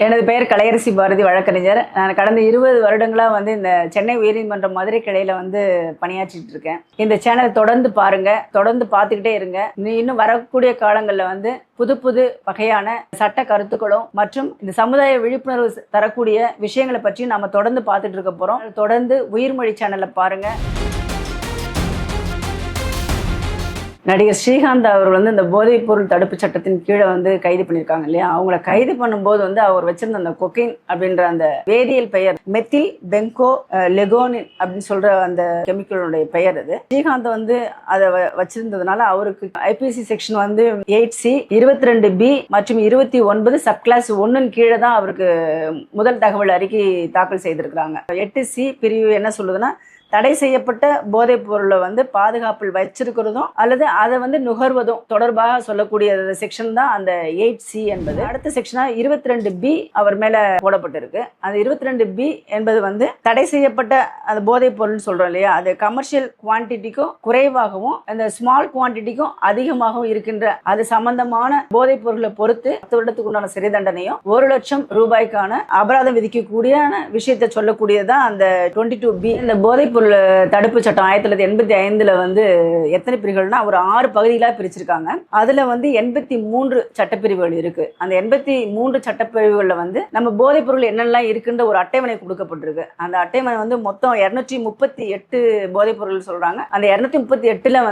எனது பெயர் கலையரசி பாரதி, வழக்கறிஞர். நான் கடந்த 20 வருடங்களா இந்த சென்னை உயர்நீதிமன்றம் மதுரை கிளையில பணியாற்றிட்டு இருக்கேன். இந்த சேனலை தொடர்ந்து பாருங்க, தொடர்ந்து பார்த்துக்கிட்டே இருங்க. இன்னும் வரக்கூடிய காலங்களில் புது புது வகையான சட்ட கருத்துக்களும் மற்றும் இந்த சமுதாய விழிப்புணர்வு தரக்கூடிய விஷயங்களை பற்றி நாம தொடர்ந்து பார்த்துட்டு இருக்க போறோம். தொடர்ந்து உயிர்மொழி சேனலை பாருங்க. நடிகர் ஸ்ரீகாந்த் அவர் இந்த போதைப் பொருள் தடுப்பு சட்டத்தின் கீழே கைது பண்ணியிருக்காங்க இல்லையா? அவங்கள கைது பண்ணும்போது அவர் வச்சிருந்த அந்த கொக்கைன் அப்படின்ற அந்த வேதியியல் பெயர் மெத்தில் பெங்கோ லெகோனின் அப்படின்னு சொல்ற அந்த கெமிக்கலுடைய பெயர் அது. ஸ்ரீகாந்த் அதை வச்சிருந்ததுனால அவருக்கு ஐபிசி செக்ஷன் 8C 22B மற்றும் 29 சப்கிளாஸ் 1 கீழே தான் அவருக்கு முதல் தகவல் அறிக்கை தாக்கல் செய்திருக்கிறாங்க. 8C பிரிவு என்ன சொல்லுதுன்னா, தடை செய்யப்பட்ட போதைப் பொருளை பாதுகாப்பில் வச்சிருக்கிறதும் அல்லது அதை நுகர்வதும் தொடர்பாக சொல்லக்கூடிய செக்ஷன் தான் அந்த 8C என்பது. அடுத்த செக்ஷனா 22B அவர் மேல போடப்பட்டிருக்கு. அந்த 22B என்பது தடை செய்யப்பட்ட அந்த போதைப் பொருள் சொல்றோம் இல்லையா, அது கமர்ஷியல் குவான்டிட்டிக்கும் குறைவாகவும் அந்த ஸ்மால் குவான்டிட்டிக்கும் அதிகமாகவும் இருக்கின்ற அது சம்பந்தமான போதைப் பொருளை பொறுத்து 10 வருடத்துக்கு உண்டான சிறை தண்டனையும் 1 லட்சம் ரூபாய்க்கான அபராதம் விதிக்கக்கூடிய விஷயத்தை சொல்லக்கூடியதான் அந்த 22B. இந்த போதைப் பொருள் தடுப்பு சட்டம் 1985 எத்தனை பிரிவுகள்னா ஒரு 6 பகுதிகளாக பிரிச்சிருக்காங்க. அதுல 83 சட்டப்பிரிவுகள் இருக்கு. அந்த 83 சட்டப்பிரிவுகள்ல நம்ம போதைப் பொருள் என்னெல்லாம் இருக்குன்ற ஒரு அட்டவணை கொடுக்கப்பட்டிருக்கு. அந்த அட்டவணை மொத்தம் 238 போதைப் பொருள் சொல்றாங்க. அந்த 238ல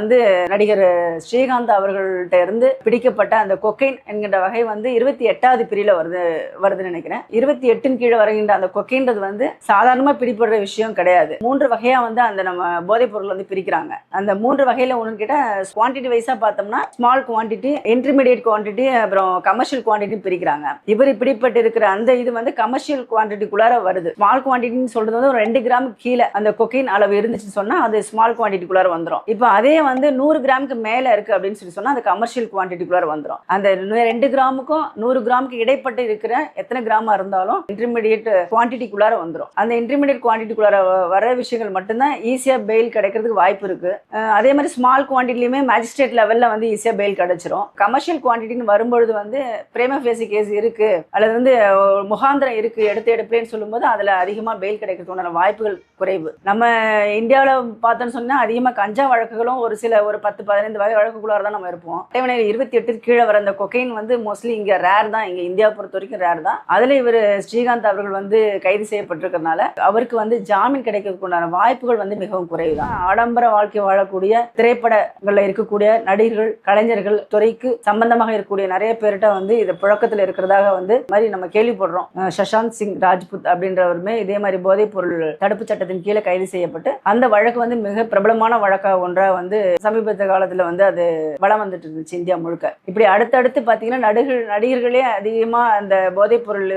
நடிகர் ஸ்ரீகாந்த் அவர்கள்ட்ட இருந்து பிடிக்கப்பட்ட அந்த கொக்கைன் என்கின்ற வகை 28வது பிரிவுல வருதுன்னு நினைக்கிறேன். 28 கீழே வருகின்ற அந்த கொக்கைன்றது சாதாரணமா பிடிப்படுற விஷயம் கிடையாது. 3 வகையா அந்த நம்ம போதைப் பொருள் பிரிக்கிறாங்க. அந்த 3 வகையில ஒண்ணு கேட்டா குவான்டிட்டி வைஸா பார்த்தோம்னா ஸ்மால் குவான்டிட்டி, இன்டர்மீடியேட் குவான்டிட்டி, அப்புறம் கமர்ஷியல் குவான்டிட்டி பிரிக்கிறாங்க. இவர் பிடிப்பட்டு இருக்கிற அந்த இது கமர்ஷியல் குவான்டிட்டிக்குள்ளார வருது. ஸ்மால் குவான்டிட்டின்னு சொல்றது ஒரு 2 கிராம் கீழே அந்த கொக்கைன் அளவு இருந்துச்சுன்னு சொன்னா அது ஸ்மால் குவான்டிட்டிக்குள்ளார வந்துடும். இப்போ அதே 100 கிராமுக்கு மேல இருக்கு அப்படின்னு சொன்னா அது கமர்ஷியல் குவான்டிட்டிக்குள்ளார வந்துடும். அந்த 2 கிராமுக்கும் 100 கிராமுக்கு இடைப்பட்டு இருக்கிற எத்தனை கிராமா இருந்தாலும் இன்டர்மீடியேட் குவான்டிட்டிக்குள்ளார வந்துடும். அந்த இன்டர்மீடியேட் குவான்டிட்டிக்குள்ளார வர விஷயங்கள் மட்டும்தான் ஈஸியா பெயில் கிடைக்கிறதுக்கு வாய்ப்பு இருக்கு. அதே மாதிரி ஸ்மால் குவான்டிட்டிலுமே மேஜிஸ்ட்ரேட் லெவல்ல ஈஸியா பெயில் கிடைச்சிரும். கமர்ஷியல் குவான்டிட்டின்னு வரும்பொழுது பிரேமா ஃபேசி கேஸ் இருக்கு அல்லது முகாந்திரம் இருக்கு எடுப்பேன்னு சொல்லும்போது அதுல அதிகமா பெயில் கிடைக்கிறதுக்கான வாய்ப்புகள் குறைவு. நம்ம இந்தியாவில் பார்த்தோன்னு சொன்னா அதிகமா கஞ்சா வழக்குகளும் ஒரு 10-15 வகை வழக்குக்குள்ளார தான் நம்ம இருப்போம். 28 கீழே வர அந்த கொக்கைன் மோஸ்ட்லி இங்க ரேர் தான். இங்க இந்தியாவை பொறுத்த வரைக்கும் ரேர் தான். அதுல இவர் ஸ்ரீகாந்த் அவர்கள் கைது செய்யப்பட்டிருக்கிறதுனால அவருக்கு ஜாமீன் கிடைக்கிறதுக்குண்டான வாய்ப்புகள் மிகவும் குறைவுதான். ஆடம்பர வாழ்க்கை வாழக்கூடிய திரைப்படங்கள்ல இருக்கக்கூடிய நடிகர்கள், கலைஞர்கள், துறைக்கு சம்பந்தமாக இருக்கக்கூடிய நிறைய பேர்கிட்ட இது புழக்கத்தில் இருக்கிறதாக மாதிரி நம்ம கேள்விப்படுறோம். சஷாந்த் சிங் ராஜ்புத் அப்படின்றவருமே இதே மாதிரி போதைப் பொருள் தடுப்பு சட்டத்தின் கீழே கைது செய்யப்பட்டு அந்த வழக்கு மிக பிரபலமான வழக்கா ஒன்றா சமீபத்த காலத்துல அது வளம் வந்துட்டு இருந்துச்சு இந்தியா முழுக்க. இப்படி அடுத்தடுத்து பாத்தீங்கன்னா நடிகர்களே அதிகமா அந்த போதைப் பொருள்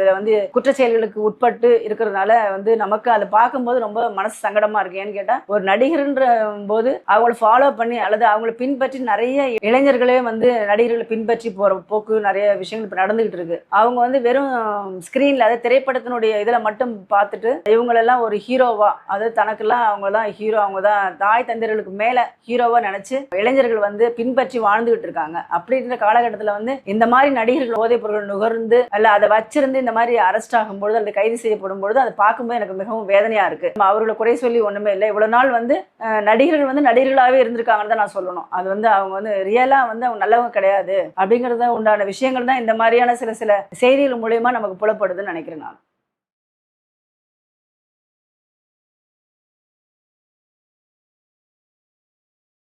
குற்ற செயல்களுக்கு உட்பட்டு இருக்கிறதுனால நமக்கு அதை பார்க்கும்போது ரொம்ப மனசு சங்கடமா இருக்கு. ஏன்னு கேட்டா ஒரு நடிகர்ன்ற போது அவங்களை ஃபாலோ பண்ணி அல்லது அவங்களை பின்பற்றி நிறைய இளைஞர்களே நடிகர்களை பின்பற்றி போற போக்கு நிறைய விஷயங்கள் இப்ப நடந்துகிட்டு இருக்கு. அவங்க வெறும் ஸ்கிரீன்ல அதாவது திரைப்படத்தினுடைய இதுல மட்டும் பார்த்துட்டு இவங்களெல்லாம் ஒரு ஹீரோவா, அதாவது தனக்கெல்லாம் அவங்க தான் ஹீரோ, அவங்க தான் தாய் தந்தையர்களுக்கு மேல ஹீரோவா நினைச்சு இளைஞர்கள் பின்பற்றி வாழ்ந்துகிட்டு இருக்காங்க. அப்படின்ற காலகட்டத்துல இந்த மாதிரி நடிகர்கள் போதைப் பொருட்கள் நுகர்ந்து அல்ல அதை வச்சிருந்து இந்த மாதிரி அரெஸ்ட் ஆகும்பொழுது அல்லது கைது செய்யப்படும் பொழுது அதை பார்க்கும்போது எனக்கு மிகவும் வேதனையா இருக்கு. அவர்களை குறை சொல்லி ஒண்ணுமே இல்லை. இவ்வளவு நாள் நடிகர்கள் நடிகர்களாவே இருந்திருக்காங்கன்னு தான் நான் சொல்லணும். அது அவங்க ரியலா அவங்க நல்லவங்க கிடையாது அப்படிங்கறத உண்டான விஷயங்கள் தான் இந்த மாதிரியான சில செய்திகள் மூலமா நமக்கு புலப்படுதுன்னு நினைக்கிறேன் நான்.